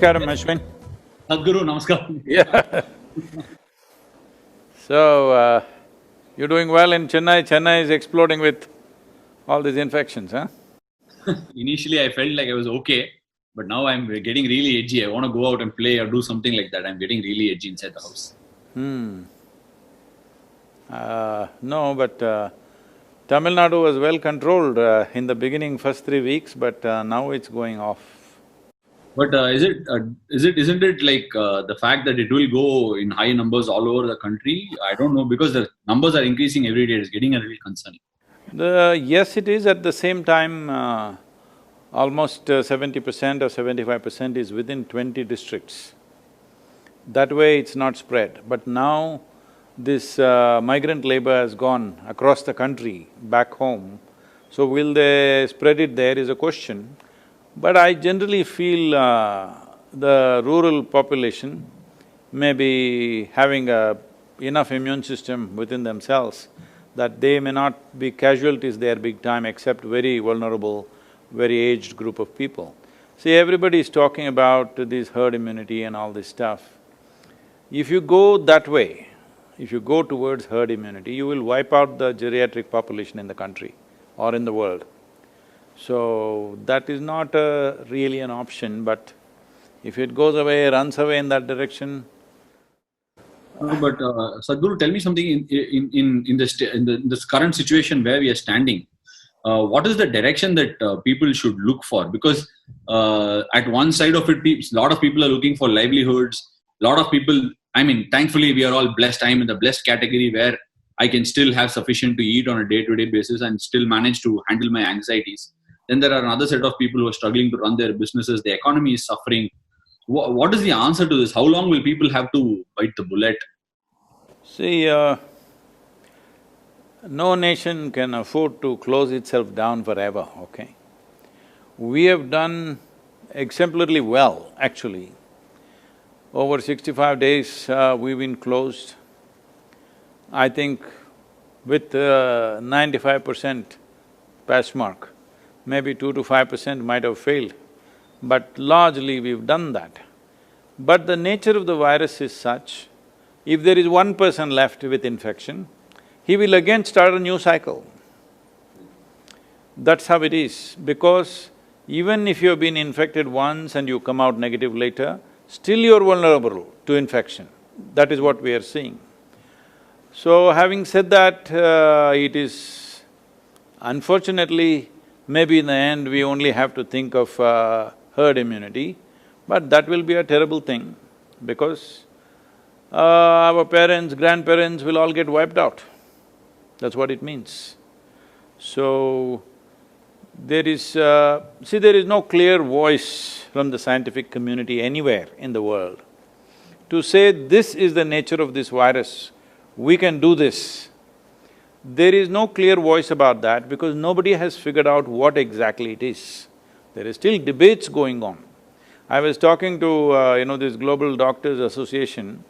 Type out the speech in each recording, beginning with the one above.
Namaskaram, Ashwin. Sadhguru, namaskar. Yeah. So, you're doing well in Chennai. Chennai is exploding with all these infections, huh? Initially, I felt like I was okay, but now I'm getting really edgy. I want to go out and play or do something like that. I'm getting really edgy inside the house. No, but Tamil Nadu was well controlled in the beginning, first 3 weeks, but now it's going off. But isn't it like the fact that it will go in high numbers all over the country? I don't know, because the numbers are increasing every day. It's getting a little concerning. Yes, it is. At the same time, almost 70% or 75% is within 20 districts. That way it's not spread. But now this migrant labor has gone across the country, back home. So will they spread it there is a question. But I generally feel the rural population may be having enough immune system within themselves that they may not be casualties there big time except very vulnerable, very aged group of people. See, everybody is talking about this herd immunity and all this stuff. If you go that way, if you go towards herd immunity, you will wipe out the geriatric population in the country or in the world. So, that is not really an option, but if it goes away, runs away in that direction… But Sadhguru, tell me something in this current situation where we are standing. What is the direction that people should look for? Because at one side of it, a lot of people are looking for livelihoods. A lot of people, I mean, thankfully we are all blessed. I'm in the blessed category where I can still have sufficient to eat on a day-to-day basis and still manage to handle my anxieties. Then there are another set of people who are struggling to run their businesses. The economy is suffering. What is the answer to this? How long will people have to bite the bullet? See, no nation can afford to close itself down forever, okay? We have done exemplarily well, actually. Over 65 days, we've been closed. I think with 95% pass mark, maybe 2 to 5% might have failed, but largely we've done that. But the nature of the virus is such, if there is one person left with infection, he will again start a new cycle. That's how it is, because even if you have been infected once and you come out negative later, still you're vulnerable to infection. That is what we are seeing. So having said that, it is… unfortunately, maybe in the end we only have to think of herd immunity, but that will be a terrible thing because our parents, grandparents will all get wiped out. That's what it means. So, there is… see, there is no clear voice from the scientific community anywhere in the world to say this is the nature of this virus, we can do this. There is no clear voice about that because nobody has figured out what exactly it is. There is still debates going on. I was talking to, this Global Doctors Association,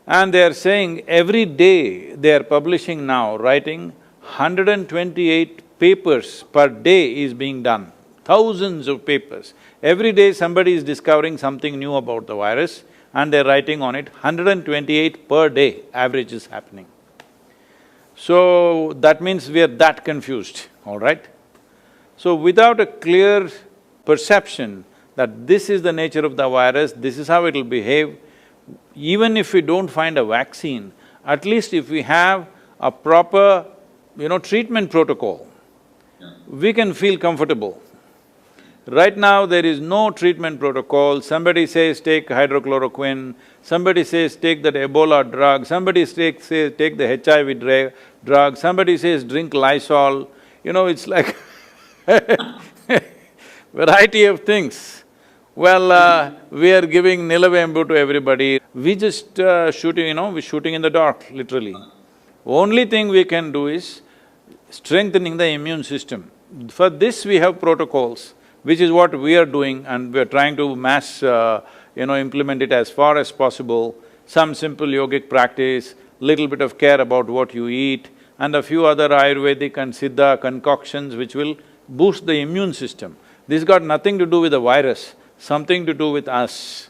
and they are saying every day they are publishing now, writing 128 papers per day is being done, thousands of papers. Every day somebody is discovering something new about the virus and they're writing on it, 128 per day average is happening. So, that means we are that confused, all right? So, without a clear perception that this is the nature of the virus, this is how it'll behave, even if we don't find a vaccine, at least if we have a proper, treatment protocol, we can feel comfortable. Right now, there is no treatment protocol. Somebody says take hydrochloroquine, somebody says take that Ebola drug, somebody says take the HIV drug, somebody says drink Lysol. It's like variety of things. Well, we are giving Nilavembu to everybody. We just shooting, we're shooting in the dark, literally. Only thing we can do is strengthening the immune system. For this we have protocols, which is what we are doing, and we are trying to mass, implement it as far as possible. Some simple yogic practice, little bit of care about what you eat, and a few other Ayurvedic and Siddha concoctions which will boost the immune system. This got nothing to do with the virus. something to do with us.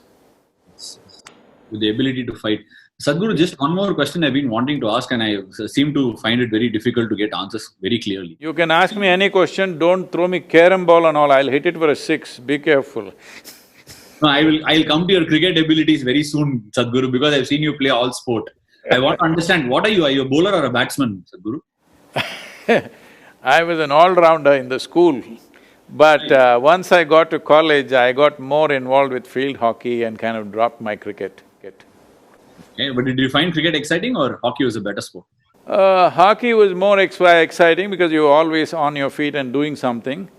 With the ability to fight. Sadhguru, just one more question I've been wanting to ask, and I seem to find it very difficult to get answers very clearly. You can ask me any question, don't throw me carom ball and all, I'll hit it for a 6, be careful. No, I'll come to your cricket abilities very soon, Sadhguru, because I've seen you play all sport. I want to understand, what are you? Are you a bowler or a batsman, Sadhguru? I was an all-rounder in the school, but once I got to college, I got more involved with field hockey and kind of dropped my cricket. Okay, but did you find cricket exciting or hockey was a better sport? Hockey was more exciting because you were always on your feet and doing something.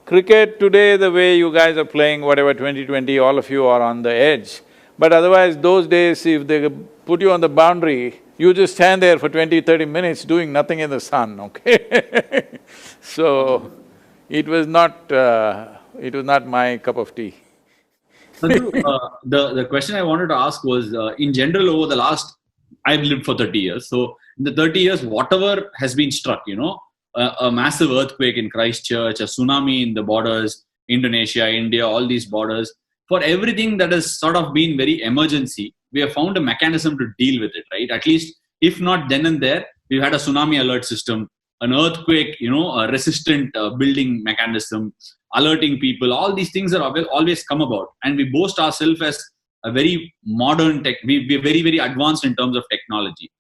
Cricket today, the way you guys are playing, whatever 2020, all of you are on the edge. But otherwise, those days, if they put you on the boundary, you just stand there for 20–30 minutes doing nothing in the sun, okay? So, it was not my cup of tea. Sadhguru, the question I wanted to ask was, in general, over the last… I've lived for 30 years, so in the 30 years, whatever has been struck, a massive earthquake in Christchurch, a tsunami in the borders, Indonesia, India, all these borders, for everything that has sort of been very emergency, we have found a mechanism to deal with it, right? At least, if not then and there, we've had a tsunami alert system, an earthquake, a resistant building mechanism, alerting people. All these things are always come about, and we boast ourselves as a very modern tech. We're very, very advanced in terms of technology.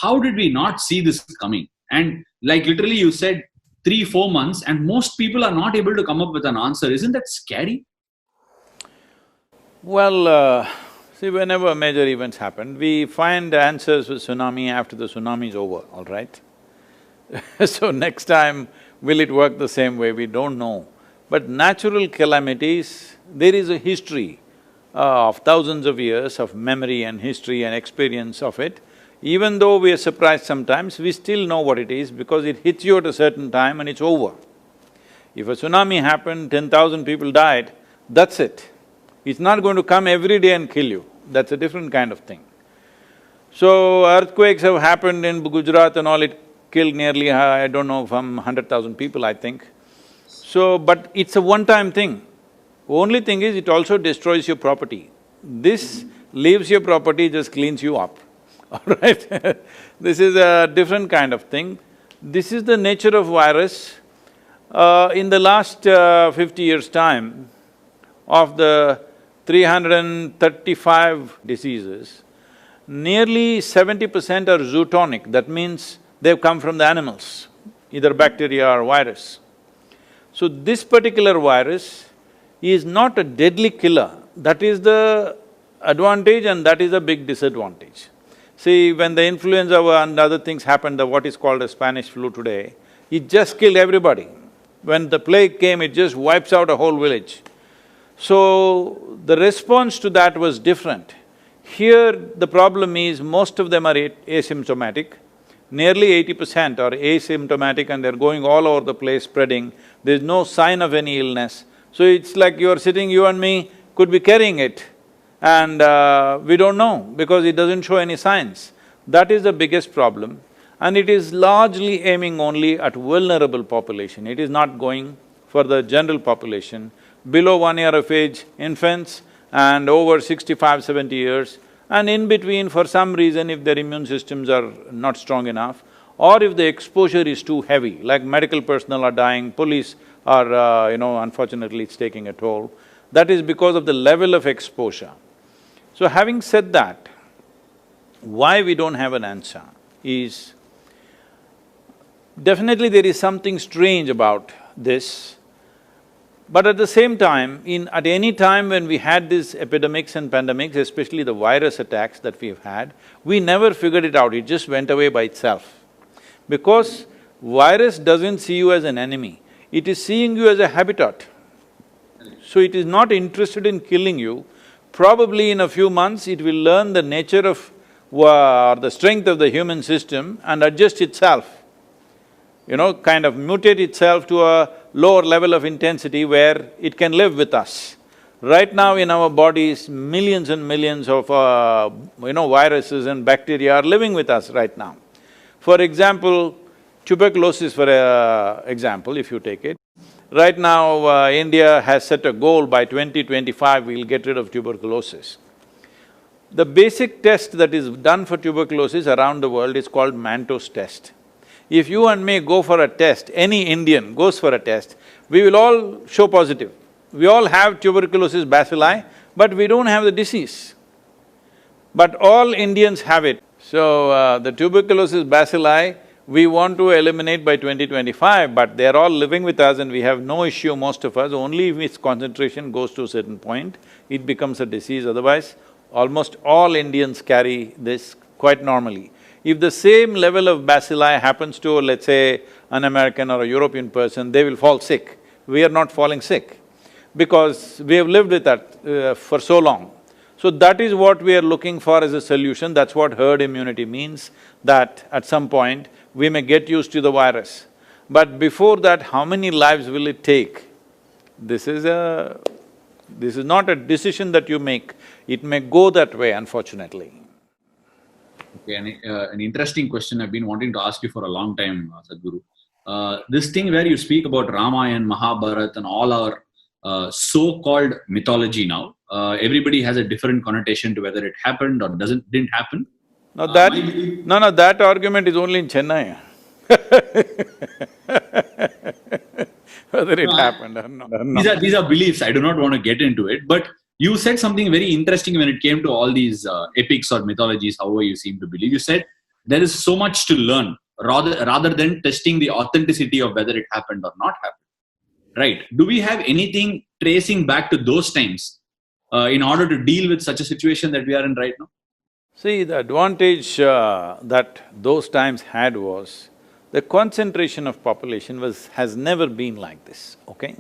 How did we not see this coming? And like literally you said, 3–4 months, and most people are not able to come up with an answer. Isn't that scary? Well, see, whenever major events happen, we find answers for tsunami after the tsunami is over, all right? So next time, will it work the same way? We don't know. But natural calamities, there is a history of thousands of years of memory and history and experience of it. Even though we are surprised sometimes, we still know what it is because it hits you at a certain time and it's over. If a tsunami happened, 10,000 people died, that's it. It's not going to come every day and kill you, that's a different kind of thing. So, earthquakes have happened in Gujarat and all, it killed nearly, I don't know, from 100,000 people, I think. So, but it's a one-time thing. Only thing is, it also destroys your property. This leaves your property, just cleans you up, all right? This is a different kind of thing. This is the nature of virus. In the last 50 years' time, of the 335 diseases, nearly 70% are zootonic, that means they've come from the animals, either bacteria or virus. So this particular virus is not a deadly killer, that is the advantage and that is a big disadvantage. See, when the influenza and other things happened, what is called the Spanish flu today, it just killed everybody. When the plague came, it just wipes out a whole village. So, the response to that was different. Here, the problem is most of them are asymptomatic. Nearly 80% are asymptomatic and they're going all over the place spreading. There's no sign of any illness. So it's like you're sitting, you and me could be carrying it and we don't know because it doesn't show any signs. That is the biggest problem, and it is largely aiming only at vulnerable population. It is not going for the general population. Below 1 year of age, infants, and over 65, 70 years, and in between, for some reason, if their immune systems are not strong enough, or if the exposure is too heavy, like medical personnel are dying, police are, unfortunately it's taking a toll, that is because of the level of exposure. So having said that, why we don't have an answer is, definitely there is something strange about this. But at the same time, at any time when we had these epidemics and pandemics, especially the virus attacks that we've had, we never figured it out, it just went away by itself. Because virus doesn't see you as an enemy, it is seeing you as a habitat. So it is not interested in killing you. Probably in a few months, it will learn the nature of or the strength of the human system and adjust itself. Kind of mutate itself to a lower level of intensity where it can live with us. Right now in our bodies, millions and millions of, viruses and bacteria are living with us right now. For example, tuberculosis for example, if you take it, Right now, India has set a goal by 2025, we'll get rid of tuberculosis. The basic test that is done for tuberculosis around the world is called Manto's test. If you and me go for a test, any Indian goes for a test, we will all show positive. We all have tuberculosis bacilli, but we don't have the disease. But all Indians have it. So, the tuberculosis bacilli, we want to eliminate by 2025, but they're all living with us and we have no issue, most of us. Only if its concentration goes to a certain point, it becomes a disease. Otherwise, almost all Indians carry this quite normally. If the same level of bacilli happens to, let's say, an American or a European person, they will fall sick. We are not falling sick because we have lived with that for so long. So that is what we are looking for as a solution, that's what herd immunity means, that at some point we may get used to the virus. But before that, how many lives will it take? This is not a decision that you make, it may go that way, unfortunately. Okay, an interesting question I've been wanting to ask you for a long time, Sadhguru. This thing where you speak about Ramayana, Mahabharata and all our so-called mythology now, everybody has a different connotation to whether it happened or didn't happen. No, that argument is only in Chennai. Whether it happened or not. These are beliefs, I do not want to get into it, but you said something very interesting when it came to all these epics or mythologies, however you seem to believe. You said there is so much to learn rather than testing the authenticity of whether it happened or not happened. Right. Do we have anything tracing back to those times in order to deal with such a situation that we are in right now? See, the advantage that those times had was the concentration of population has never been like this, okay?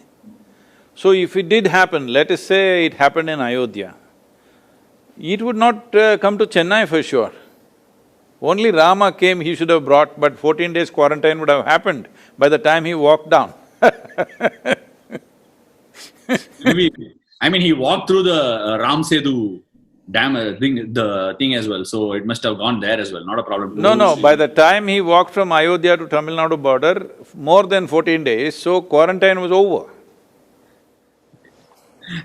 So if it did happen, let us say it happened in Ayodhya, it would not come to Chennai for sure. Only Rama came, he should have brought, but 14 days quarantine would have happened by the time he walked down. He walked through the Ram Setu dam the thing as well, so it must have gone there as well, not a problem. No, by the time he walked from Ayodhya to Tamil Nadu border, more than 14 days, so quarantine was over.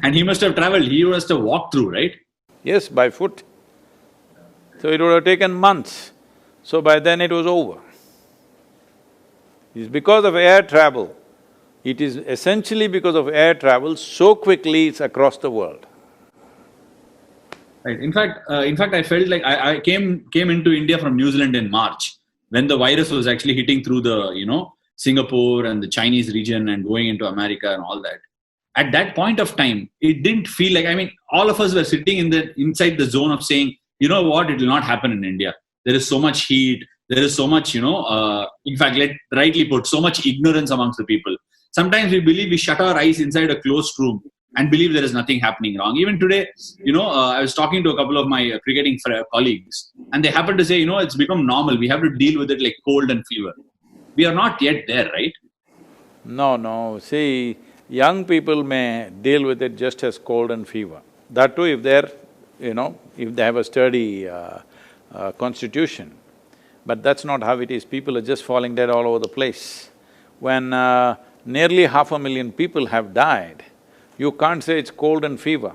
And he must have traveled, he must have walked through, right? Yes, by foot. So it would have taken months, so by then it was over. It's because of air travel. It is essentially because of air travel, so quickly it's across the world. Right. In fact, I felt like I came into India from New Zealand in March when the virus was actually hitting through the Singapore and the Chinese region and going into America and all that. At that point of time, it didn't feel like all of us were sitting inside the zone of saying, you know what, it will not happen in India. There is so much heat. There is so much, in fact, rightly put, so much ignorance amongst the people. Sometimes we believe we shut our eyes inside a closed room and believe there is nothing happening wrong. Even today, I was talking to a couple of my cricketing colleagues and they happen to say, it's become normal. We have to deal with it like cold and fever. We are not yet there, right? No. See, young people may deal with it just as cold and fever. That too if they're, if they have a sturdy constitution. But that's not how it is. People are just falling dead all over the place. When nearly 500,000 people have died, you can't say it's cold and fever.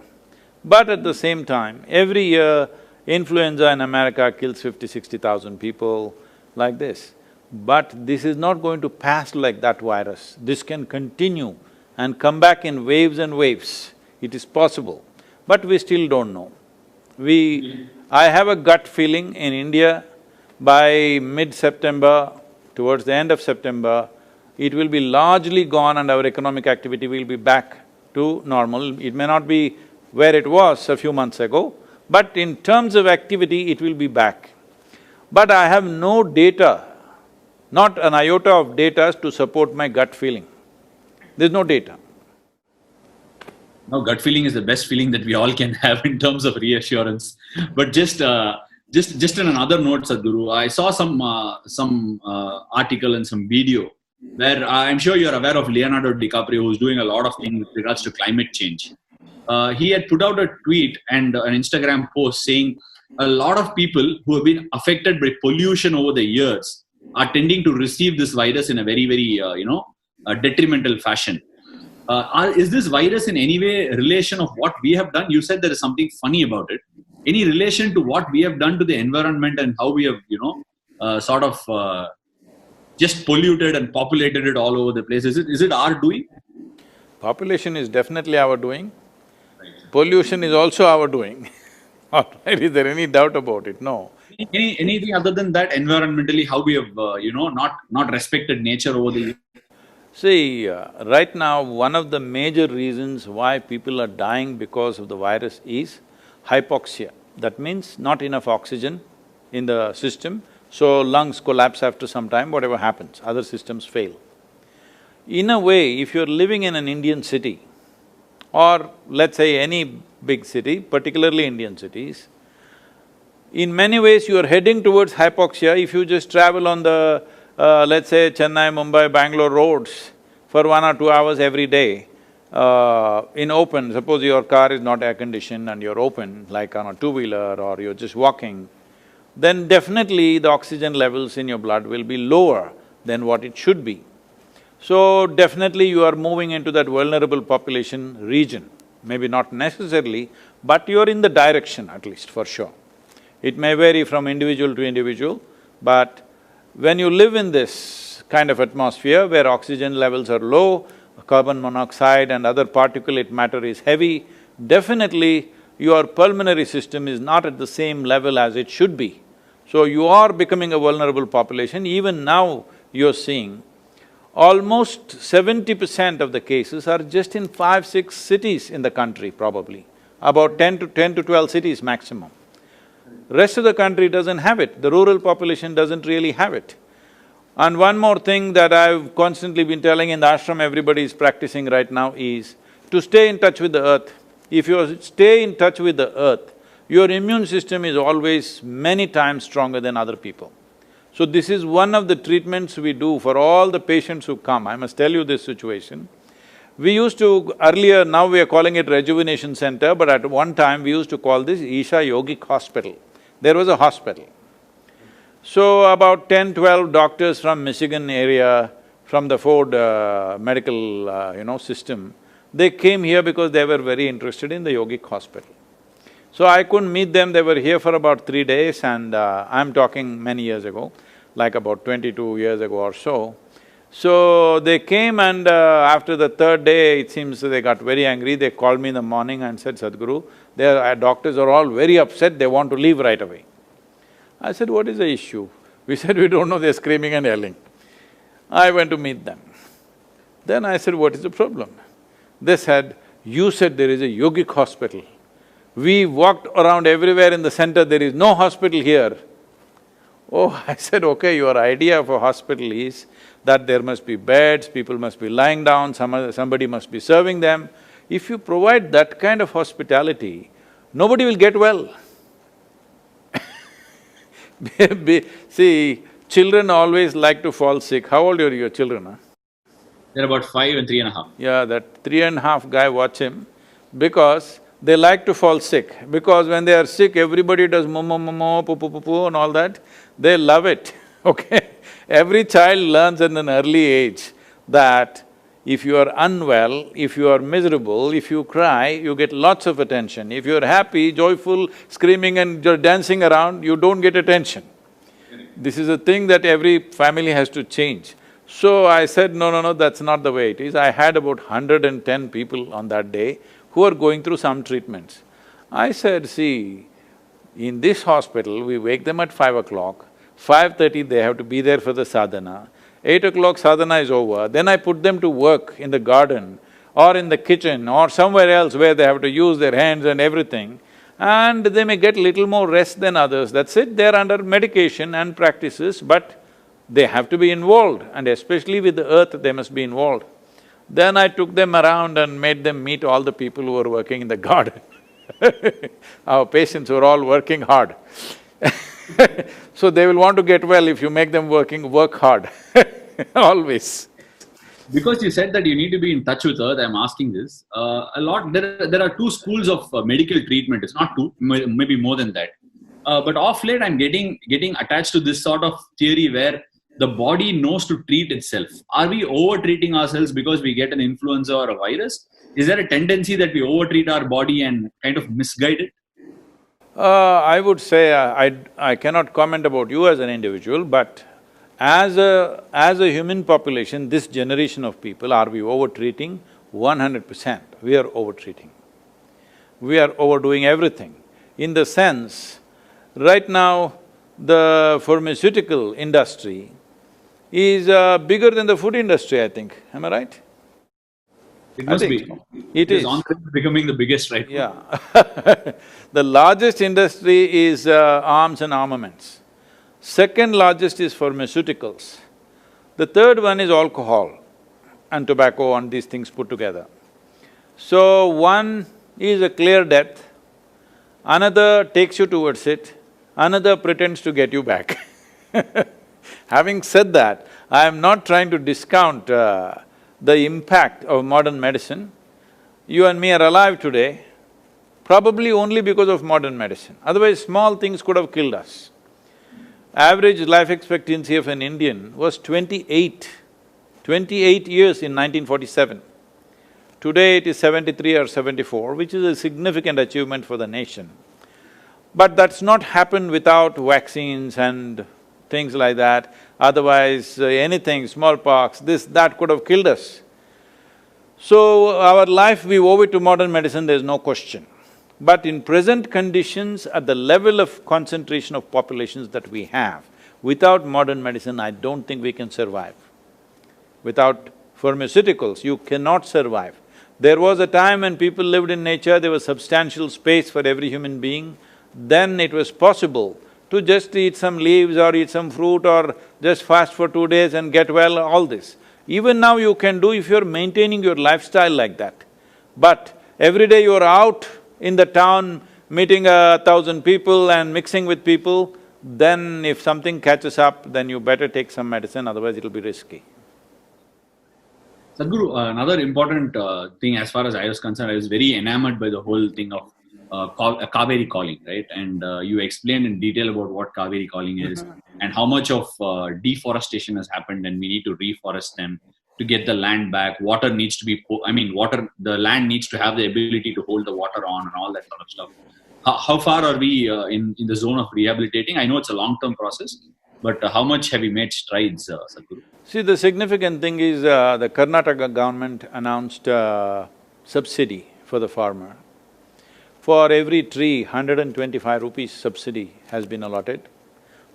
But at the same time, every year, influenza in America kills 50,000–60,000 people, like this. But this is not going to pass like that virus. This can continue and come back in waves and waves. It is possible, but we still don't know. I have a gut feeling in India, by mid-September, towards the end of September, it will be largely gone and our economic activity will be back to normal. It may not be where it was a few months ago, but in terms of activity, it will be back. But I have no data, not an iota of data to support my gut feeling. There's no data. No, gut feeling is the best feeling that we all can have in terms of reassurance. But just on another note, Sadhguru, I saw some article and some video where I'm sure you're aware of Leonardo DiCaprio, who's doing a lot of things with regards to climate change. He had put out a tweet and an Instagram post saying a lot of people who have been affected by pollution over the years are tending to receive this virus in a very, very, detrimental fashion. is this virus in any way relation of what we have done? You said there is something funny about it. Any relation to what we have done to the environment and how we have, just polluted and populated it all over the place? Is it our doing? Population is definitely our doing. Pollution is also our doing. All right, is there any doubt about it? No. Anything other than that environmentally, how we have, not respected nature over the years? See, right now, one of the major reasons why people are dying because of the virus is hypoxia. That means not enough oxygen in the system, so lungs collapse after some time, whatever happens, other systems fail. In a way, if you're living in an Indian city, or let's say any big city, particularly Indian cities, in many ways you are heading towards hypoxia if you just travel on the let's say Chennai, Mumbai, Bangalore roads for 1 or 2 hours every day, in open, suppose your car is not air-conditioned and you're open, like on a two-wheeler or you're just walking, then definitely the oxygen levels in your blood will be lower than what it should be. So definitely you are moving into that vulnerable population region, maybe not necessarily, but you're in the direction at least, for sure. It may vary from individual to individual, but when you live in this kind of atmosphere where oxygen levels are low, carbon monoxide and other particulate matter is heavy, definitely your pulmonary system is not at the same level as it should be. So you are becoming a vulnerable population. Even now you're seeing almost 70% of the cases are just in 5-6 cities in the country probably, about 10 to 12 cities maximum. Rest of the country doesn't have it, the rural population doesn't really have it. And one more thing that I've constantly been telling in the ashram, everybody is practicing right now is to stay in touch with the earth. If you stay in touch with the earth, your immune system is always many times stronger than other people. So this is one of the treatments we do for all the patients who come. I must tell you this situation. We used to… earlier, now we are calling it Rejuvenation Center, but at one time we used to call this Isha Yogic Hospital. There was a hospital. So about 10-12 doctors from Michigan area, from the Ford medical system, they came here because they were very interested in the yogic hospital. So I couldn't meet them, they were here for about 3 days and I'm talking many years ago, like about 22 years ago or so. So they came and after the third day, it seems they got very angry, they called me in the morning and said, Sadhguru, their doctors are all very upset, they want to leave right away. I said, what is the issue? We said, we don't know, they're screaming and yelling. I went to meet them. Then I said, what is the problem? They said, you said there is a yogic hospital. We walked around everywhere in the center, there is no hospital here. Oh, I said, okay, your idea of a hospital is that there must be beds, people must be lying down, somebody must be serving them. If you provide that kind of hospitality, nobody will get well. See, children always like to fall sick. How old are your children, huh? They're about 5 and 3.5. Yeah, that 3.5 guy, watch him, because they like to fall sick. Because when they are sick, everybody does mo, poo, poo, poo, poo and all that. They love it, okay? Every child learns at an early age that if you are unwell, if you are miserable, if you cry, you get lots of attention. If you're happy, joyful, screaming and you're dancing around, you don't get attention. This is a thing that every family has to change. So I said, no, that's not the way it is. I had about 110 people on that day who are going through some treatments. I said, see, in this hospital, we wake them at 5 o'clock, 5:30 they have to be there for the sadhana, 8 o'clock sadhana is over, then I put them to work in the garden or in the kitchen or somewhere else where they have to use their hands and everything, and they may get little more rest than others, that's it, they're under medication and practices, but they have to be involved, and especially with the earth, they must be involved. Then I took them around and made them meet all the people who were working in the garden. Our patients were all working hard. So they will want to get well if you make them work hard, always. Because you said that you need to be in touch with earth, I'm asking this. There are two schools of medical treatment, it's not two, maybe more than that. But off late I'm getting attached to this sort of theory where the body knows to treat itself. Are we over treating ourselves because we get an influenza or a virus? Is there a tendency that we over treat our body and kind of misguide it? I would say I cannot comment about you as an individual, but as a human population, this generation of people, are we over-treating? 100%, we are over-treating. We are overdoing everything. In the sense, right now, the pharmaceutical industry is bigger than the food industry, I think. Am I right? It I must think be. it is. on becoming the biggest right now. Yeah. The largest industry is arms and armaments. Second largest is pharmaceuticals. The third one is alcohol and tobacco and these things put together. So one is a clear death, another takes you towards it, another pretends to get you back. Having said that, I am not trying to discount the impact of modern medicine. You and me are alive today, probably only because of modern medicine. Otherwise, small things could have killed us. Average life expectancy of an Indian was 28 years in 1947. Today it is 73 or 74, which is a significant achievement for the nation. But that's not happened without vaccines and things like that. Otherwise, anything, smallpox, this, that could have killed us. So, our life, we owe it to modern medicine, there's no question. But in present conditions, at the level of concentration of populations that we have, without modern medicine, I don't think we can survive. Without pharmaceuticals, you cannot survive. There was a time when people lived in nature, there was substantial space for every human being, then it was possible to just eat some leaves or eat some fruit or just fast for 2 days and get well, all this. Even now you can do if you're maintaining your lifestyle like that. But every day you're out in the town, meeting 1,000 people and mixing with people, then if something catches up, then you better take some medicine, otherwise it'll be risky. Sadhguru, another important thing as far as I was concerned, I was very enamored by the whole thing of cauvery calling, right? And you explained in detail about what cauvery calling is and how much of deforestation has happened, and we need to reforest them to get the land back. Water needs to be, the land needs to have the ability to hold the water on and all that sort of stuff. How far are we in the zone of rehabilitating? I know it's a long-term process, but how much have we made strides, Sadhguru? See, the significant thing is the Karnataka government announced subsidy for the farmer. For every tree, 125 rupees subsidy has been allotted.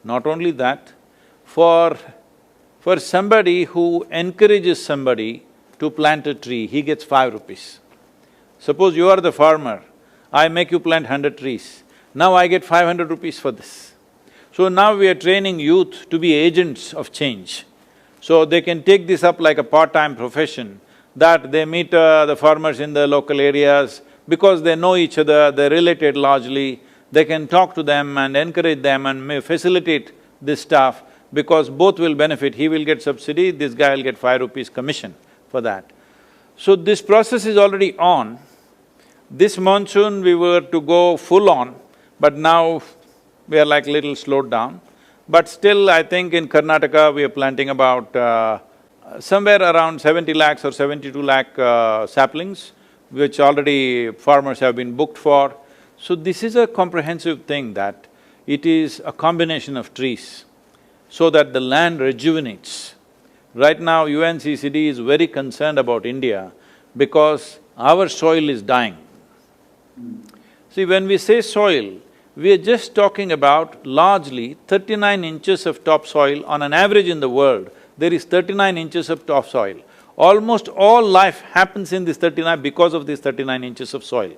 Not only that, for somebody who encourages somebody to plant a tree, he gets 5 rupees. Suppose you are the farmer, I make you plant 100 trees, now I get 500 rupees for this. So now we are training youth to be agents of change. So they can take this up like a part-time profession, that they meet the farmers in the local areas, because they know each other, they're related largely, they can talk to them and encourage them and may facilitate this stuff, because both will benefit. He will get subsidy, this guy will get 5 rupees commission for that. So this process is already on. This monsoon we were to go full on, but now we are like little slowed down. But still, I think in Karnataka we are planting about somewhere around 70 lakhs or 72 lakh saplings, which already farmers have been booked for. So this is a comprehensive thing, that it is a combination of trees so that the land rejuvenates. Right now UNCCD is very concerned about India because our soil is dying. See, when we say soil, we are just talking about largely 39 inches of topsoil. On an average in the world, there is 39 inches of topsoil. Almost all life happens in this 39 because of these 39 inches of soil.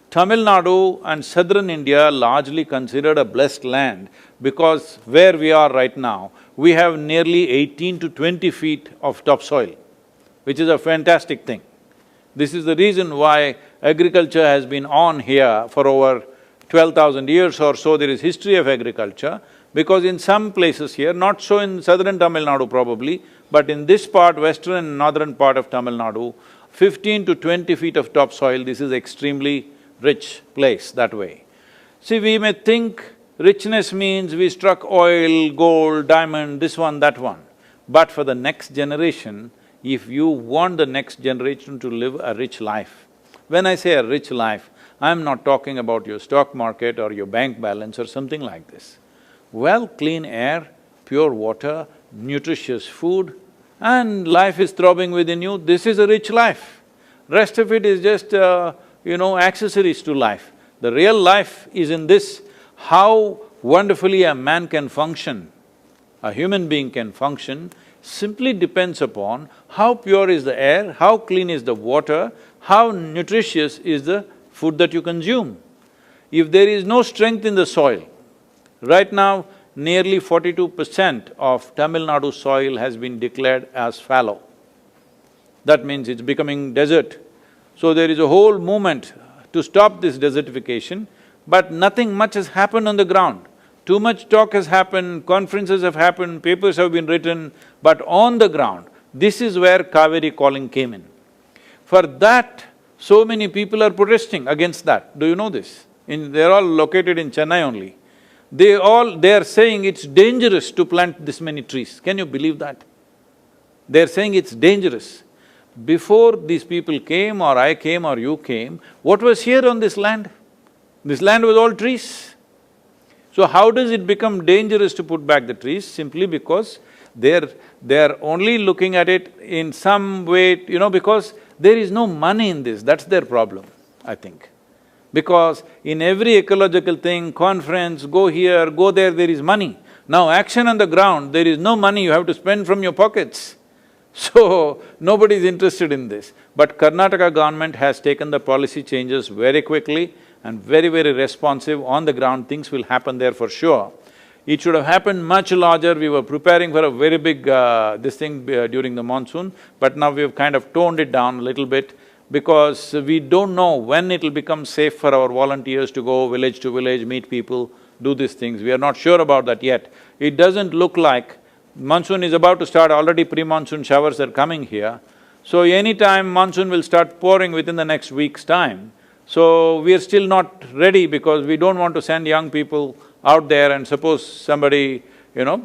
Tamil Nadu and southern India largely considered a blessed land because where we are right now, we have nearly 18 to 20 feet of topsoil, which is a fantastic thing. This is the reason why agriculture has been on here for over 12,000 years or so. There is history of agriculture, because in some places here, not so in southern Tamil Nadu probably, but in this part, western and northern part of Tamil Nadu, 15 to 20 feet of topsoil, this is extremely rich place that way. See, we may think Richness means we struck oil, gold, diamond, this one, that one. But for the next generation, if you want the next generation to live a rich life, when I say a rich life, I'm not talking about your stock market or your bank balance or something like this. Well, clean air, pure water, nutritious food, and life is throbbing within you, this is a rich life. Rest of it is just, accessories to life. The real life is in this, how wonderfully a man can function, a human being can function, simply depends upon how pure is the air, how clean is the water, how nutritious is the food that you consume. If there is no strength in the soil, right now nearly 42% of Tamil Nadu soil has been declared as fallow. That means it's becoming desert. So there is a whole movement to stop this desertification, but nothing much has happened on the ground. Too much talk has happened, conferences have happened, papers have been written, but on the ground, this is where cauvery calling came in. For that, so many people are protesting against that. Do you know this? They're all located in Chennai only. They are saying it's dangerous to plant this many trees. Can you believe that? They're saying it's dangerous. Before these people came or I came or you came, what was here on this land? This land was all trees. So how does it become dangerous to put back the trees? Simply because they're only looking at it in some way, because there is no money in this, that's their problem, I think. Because in every ecological thing, conference, go here, go there, there is money. Now action on the ground, there is no money, you have to spend from your pockets. So, nobody is interested in this. But Karnataka government has taken the policy changes very quickly and very, very responsive. On the ground, things will happen there for sure. It should have happened much larger. We were preparing for a very big during the monsoon, but now we've kind of toned it down a little bit because we don't know when it'll become safe for our volunteers to go village to village, meet people, do these things. We are not sure about that yet. It doesn't look like… monsoon is about to start, already pre-monsoon showers are coming here. So anytime monsoon will start pouring within the next week's time. So we are still not ready because we don't want to send young people out there and suppose somebody,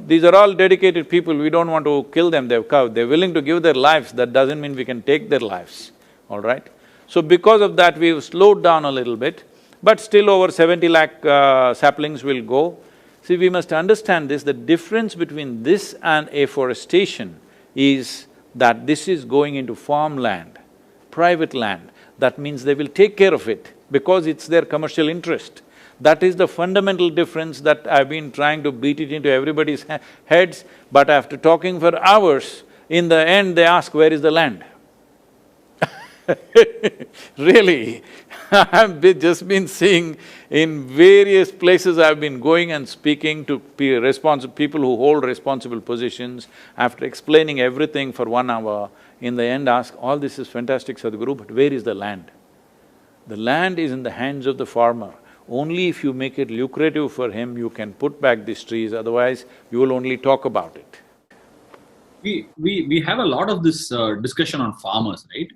these are all dedicated people, we don't want to kill them, they're willing to give their lives, that doesn't mean we can take their lives, all right? So because of that, we've slowed down a little bit, but still over 70 lakh saplings will go. See, we must understand this, the difference between this and afforestation is that this is going into farmland, private land. That means they will take care of it because it's their commercial interest. That is the fundamental difference that I've been trying to beat it into everybody's heads, but after talking for hours, in the end they ask, where is the land? Really, I've just been seeing in various places I've been going and speaking to people who hold responsible positions, after explaining everything for 1 hour, in the end ask, all this is fantastic, Sadhguru, but where is the land? The land is in the hands of the farmer. Only if you make it lucrative for him, you can put back these trees, otherwise you will only talk about it. We have a lot of this discussion on farmers, right?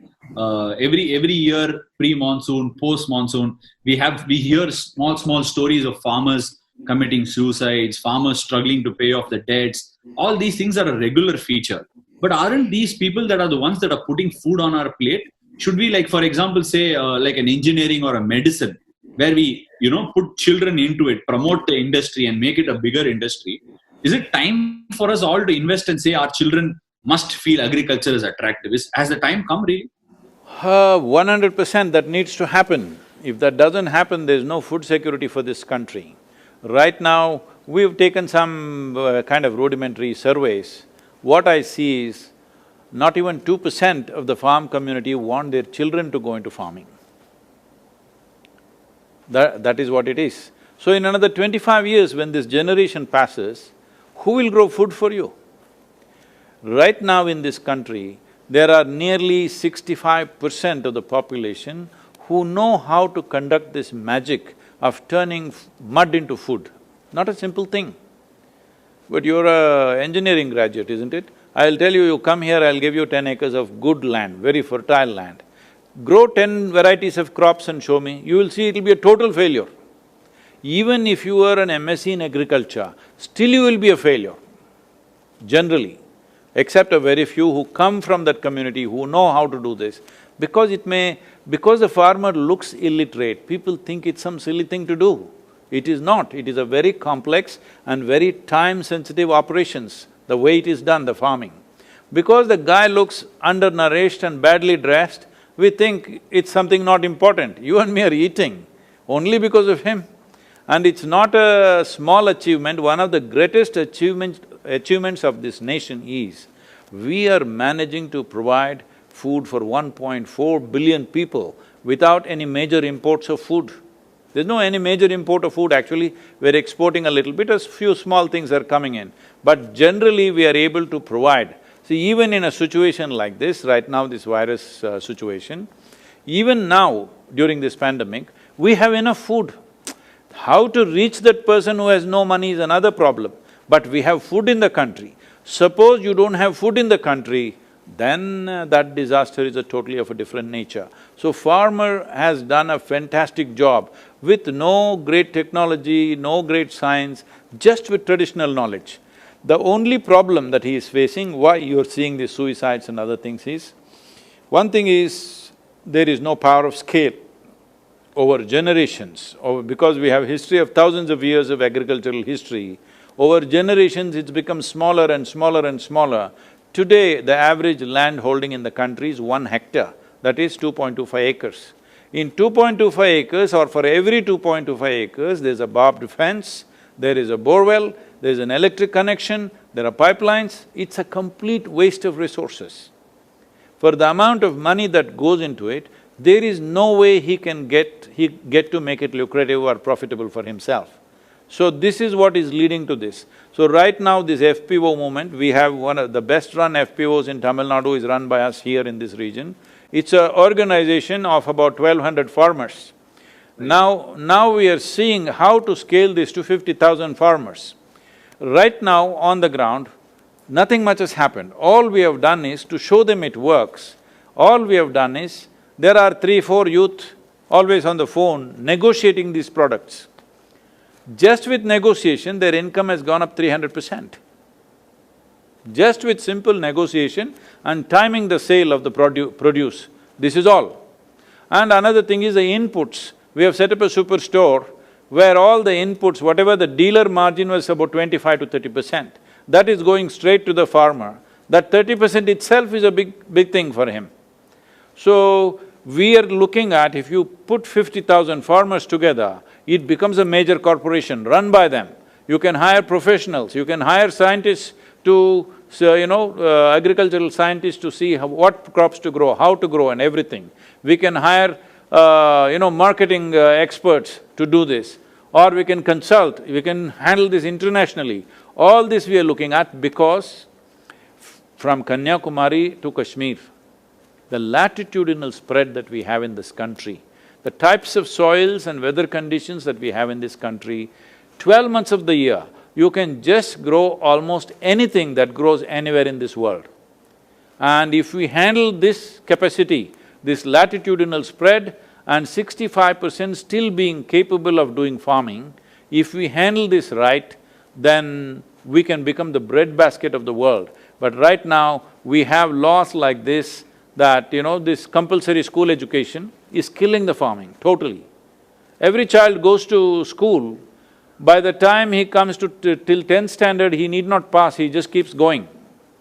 Every year, pre-monsoon, post-monsoon, we hear small stories of farmers committing suicides, farmers struggling to pay off the debts. All these things are a regular feature. But aren't these people that are the ones that are putting food on our plate? Should we, like, for example, say like an engineering or a medicine, where we put children into it, promote the industry and make it a bigger industry? Is it time for us all to invest and say our children must feel agriculture is attractive? Has the time come really? 100% that needs to happen. If that doesn't happen, there's no food security for this country. Right now, we've taken some kind of rudimentary surveys. What I see is, not even 2% of the farm community want their children to go into farming. That is what it is. So in another 25 years, when this generation passes, who will grow food for you? Right now in this country, there are nearly 65% of the population who know how to conduct this magic of turning mud into food. Not a simple thing. But you're an engineering graduate, isn't it? I'll tell you, you come here, I'll give you 10 acres of good land, very fertile land. Grow 10 varieties of crops and show me, you will see it'll be a total failure. Even if you are an MSc in agriculture, still you will be a failure, generally, except a very few who come from that community, who know how to do this. Because the farmer looks illiterate, people think it's some silly thing to do. It is not, it is a very complex and very time-sensitive operations, the way it is done, the farming. Because the guy looks undernourished and badly dressed, we think it's something not important. You and me are eating only because of him. And it's not a small achievement, one of the greatest achievements of this nation is, we are managing to provide food for 1.4 billion people without any major imports of food. There's no any major import of food, actually, we're exporting a little bit, a few small things are coming in. But generally, we are able to provide. See, even in a situation like this, right now this virus situation, even now, during this pandemic, we have enough food. How to reach that person who has no money is another problem, but we have food in the country. Suppose you don't have food in the country, then that disaster is totally of a different nature. So farmer has done a fantastic job with no great technology, no great science, just with traditional knowledge. The only problem that he is facing, why you're seeing these suicides and other things is, one thing is, there is no power of scale over generations, because we have history of thousands of years of agricultural history, over generations it's become smaller and smaller and smaller. Today, the average land holding in the country is 1 hectare, that is 2.25 acres. In 2.25 acres, or for every 2.25 acres, there's a barbed fence, there is a borewell, there's an electric connection, there are pipelines, it's a complete waste of resources. For the amount of money that goes into it, there is no way he can get to make it lucrative or profitable for himself. So this is what is leading to this. So right now this FPO movement, we have one of the best run FPOs in Tamil Nadu is run by us here in this region. It's an organization of about 1,200 farmers. Now we are seeing how to scale this to 50,000 farmers. Right now on the ground, nothing much has happened. All we have done is to show them it works. All we have done is, there are 3-4 youth always on the phone negotiating these products. Just with negotiation, their income has gone up 300%. Just with simple negotiation and timing the sale of the produce, this is all. And another thing is the inputs. We have set up a superstore where all the inputs, whatever the dealer margin was about 25 to 30%, that is going straight to the farmer. That 30% itself is a big thing for him. So, we are looking at, if you put 50,000 farmers together, it becomes a major corporation run by them. You can hire professionals, you can hire scientists to, agricultural scientists to see what crops to grow, how to grow and everything. We can hire, marketing experts to do this, or we can consult, we can handle this internationally. All this we are looking at because from Kanyakumari to Kashmir, the latitudinal spread that we have in this country, the types of soils and weather conditions that we have in this country, 12 months of the year, you can just grow almost anything that grows anywhere in this world. And if we handle this capacity, this latitudinal spread, and 65% still being capable of doing farming, if we handle this right, then we can become the breadbasket of the world. But right now, we have laws like this, that, this compulsory school education is killing the farming, totally. Every child goes to school, by the time he comes to till 10th standard, he need not pass, he just keeps going.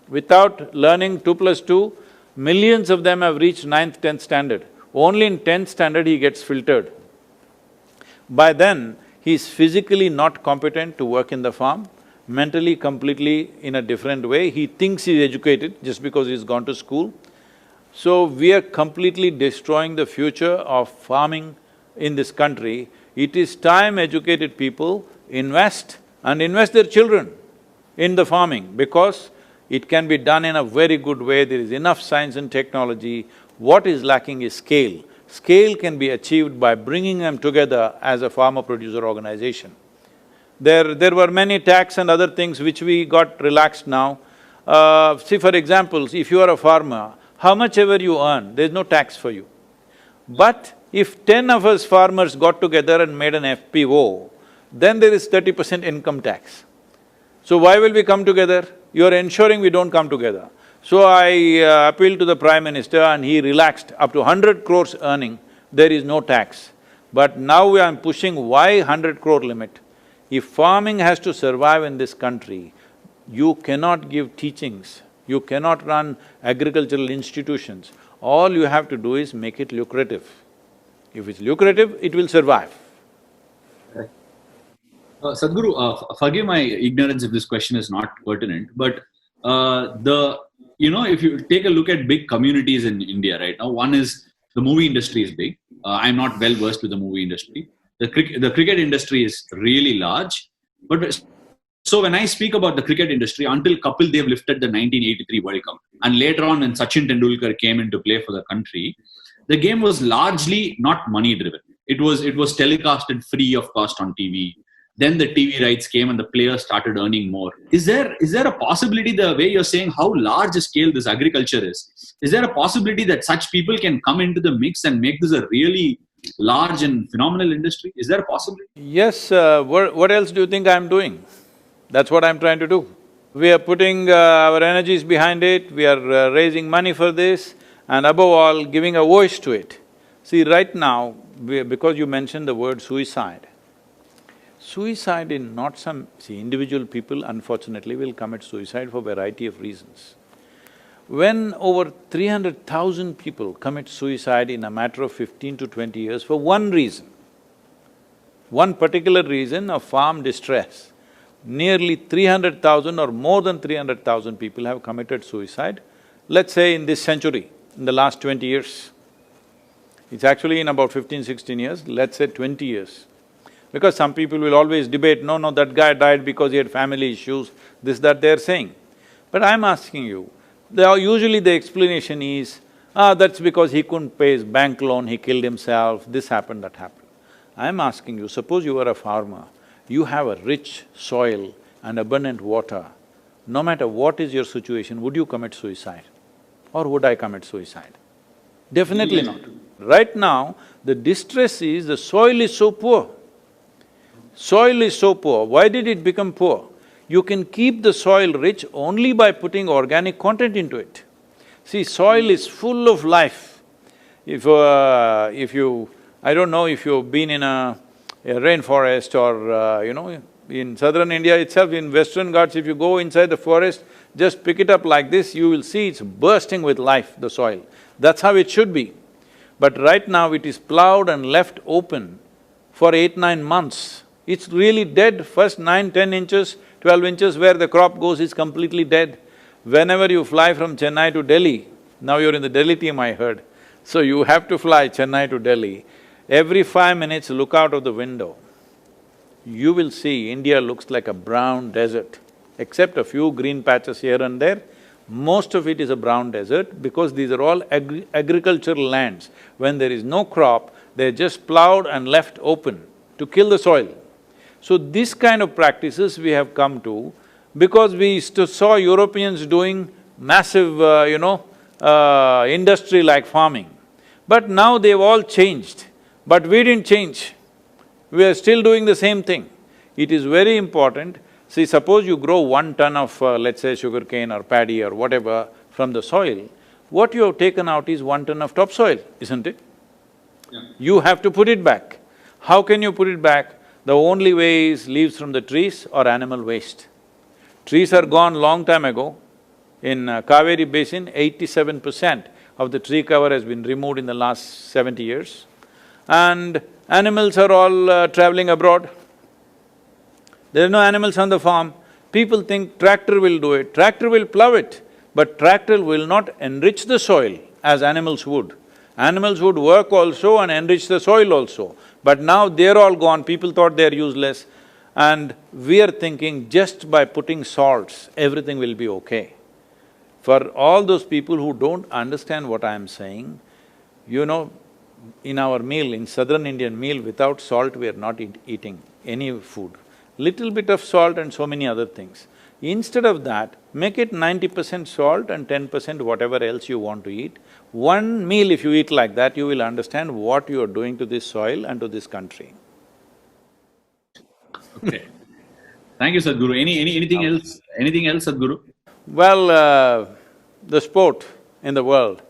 Without learning 2+2, millions of them have reached 9th, 10th standard. Only in 10th standard he gets filtered. By then, he is physically not competent to work in the farm, mentally completely in a different way. He thinks he's educated just because he's gone to school. So, we are completely destroying the future of farming in this country. It is time educated people invest and invest their children in the farming, because it can be done in a very good way, there is enough science and technology. What is lacking is scale. Scale can be achieved by bringing them together as a farmer-producer organization. There were many tax and other things which we got relaxed now. See, for example, if you are a farmer, how much ever you earn, there's no tax for you. But if 10 of us farmers got together and made an FPO, then there is 30% income tax. So why will we come together? You're ensuring we don't come together. So I appealed to the Prime Minister and he relaxed up to 100 crores earning, there is no tax. But now I'm pushing why 100 crore limit? If farming has to survive in this country, you cannot give teachings, you cannot run agricultural institutions. All you have to do is make it lucrative. If it's lucrative, it will survive. Sadhguru, forgive my ignorance if this question is not pertinent, but if you take a look at big communities in India right now, one is the movie industry is big. I'm not well versed with the movie industry. The cricket industry is really large. But so when I speak about the cricket industry, until Kapil Dev lifted the 1983 World Cup, and later on when Sachin Tendulkar came into play for the country, the game was largely not money driven. It was telecasted free of cost on TV. Then the TV rights came and the players started earning more. Is there a possibility, the way you're saying how large a scale this agriculture is there a possibility that such people can come into the mix and make this a really large and phenomenal industry? Is there a possibility? Yes, what else do you think I'm doing? That's what I'm trying to do. We are putting our energies behind it, we are raising money for this, and above all, giving a voice to it. See, right now, because you mentioned the word suicide, suicide in not some… See, individual people unfortunately will commit suicide for a variety of reasons. When over 300,000 people commit suicide in a matter of 15 to 20 years for one reason, one particular reason of farm distress, nearly 300,000 or more than 300,000 people have committed suicide, let's say in this century, in the last 20 years. It's actually in about 15, 16 years, let's say 20 years. Because some people will always debate, no, that guy died because he had family issues, this, that they're saying. But I'm asking you, usually the explanation is, that's because he couldn't pay his bank loan, he killed himself, this happened, that happened. I'm asking you, suppose you are a farmer, you have a rich soil and abundant water, no matter what is your situation, would you commit suicide? Or would I commit suicide? Definitely not. Right now, the distress is the soil is so poor. Soil is so poor. Why did it become poor? You can keep the soil rich only by putting organic content into it. See, soil is full of life. If you… I don't know if you've been in a rainforest or, in southern India itself, in Western Ghats, if you go inside the forest, just pick it up like this, you will see it's bursting with life, the soil. That's how it should be. But right now it is plowed and left open for 8, 9 months. It's really dead. First 9, 10 inches, 12 inches where the crop goes is completely dead. Whenever you fly from Chennai to Delhi, now you're in the Delhi team, I heard, so you have to fly Chennai to Delhi, every 5 minutes look out of the window. You will see India looks like a brown desert, except a few green patches here and there. Most of it is a brown desert because these are all agricultural lands. When there is no crop, they're just plowed and left open to kill the soil. So this kind of practices we have come to because we saw Europeans doing massive, industry like farming. But now they've all changed, but we didn't change. We are still doing the same thing. It is very important. See, suppose you grow 1 ton of, let's say, sugarcane or paddy or whatever from the soil, what you have taken out is 1 ton of topsoil, isn't it? Yeah. You have to put it back. How can you put it back? The only way is leaves from the trees or animal waste. Trees are gone long time ago. In Cauvery basin, 87% of the tree cover has been removed in the last 70 years. And animals are all traveling abroad. There are no animals on the farm. People think tractor will do it, tractor will plow it, but tractor will not enrich the soil as animals would. Animals would work also and enrich the soil also. But now they're all gone, people thought they're useless, and we are thinking just by putting salts, everything will be okay. For all those people who don't understand what I'm saying, in our meal, in southern Indian meal, without salt we are not eating any food. Little bit of salt and so many other things. Instead of that, make it 90% salt and 10% whatever else you want to eat. One meal if you eat like that, you will understand what you are doing to this soil and to this country. Okay. Thank you, Sadhguru. Anything else? Anything else, Sadhguru? Well, the sport in the world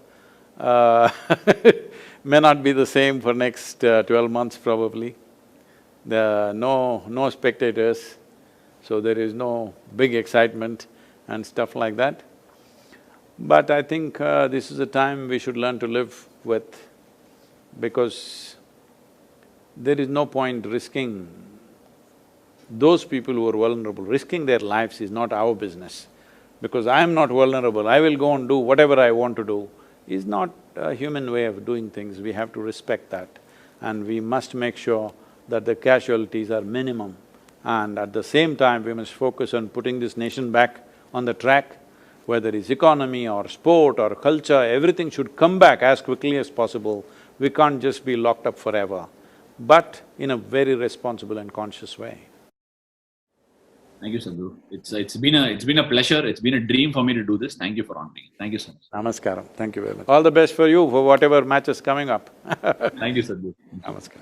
may not be the same for next 12 months probably. No spectators, so there is no big excitement and stuff like that. But I think this is a time we should learn to live with, because there is no point risking those people who are vulnerable. Risking their lives is not our business. Because I am not vulnerable, I will go and do whatever I want to do, is not a human way of doing things. We have to respect that. And we must make sure that the casualties are minimum. And at the same time, we must focus on putting this nation back on the track, whether it's economy or sport or culture, everything should come back as quickly as possible. We can't just be locked up forever, but in a very responsible and conscious way. Thank you, Sadhguru. It's been a pleasure. It's been a dream for me to do this. Thank you for honoring. Thank you so much. Namaskaram, thank you very much. All the best for you for whatever match is coming up. Thank you, Sadhguru. Namaskaram.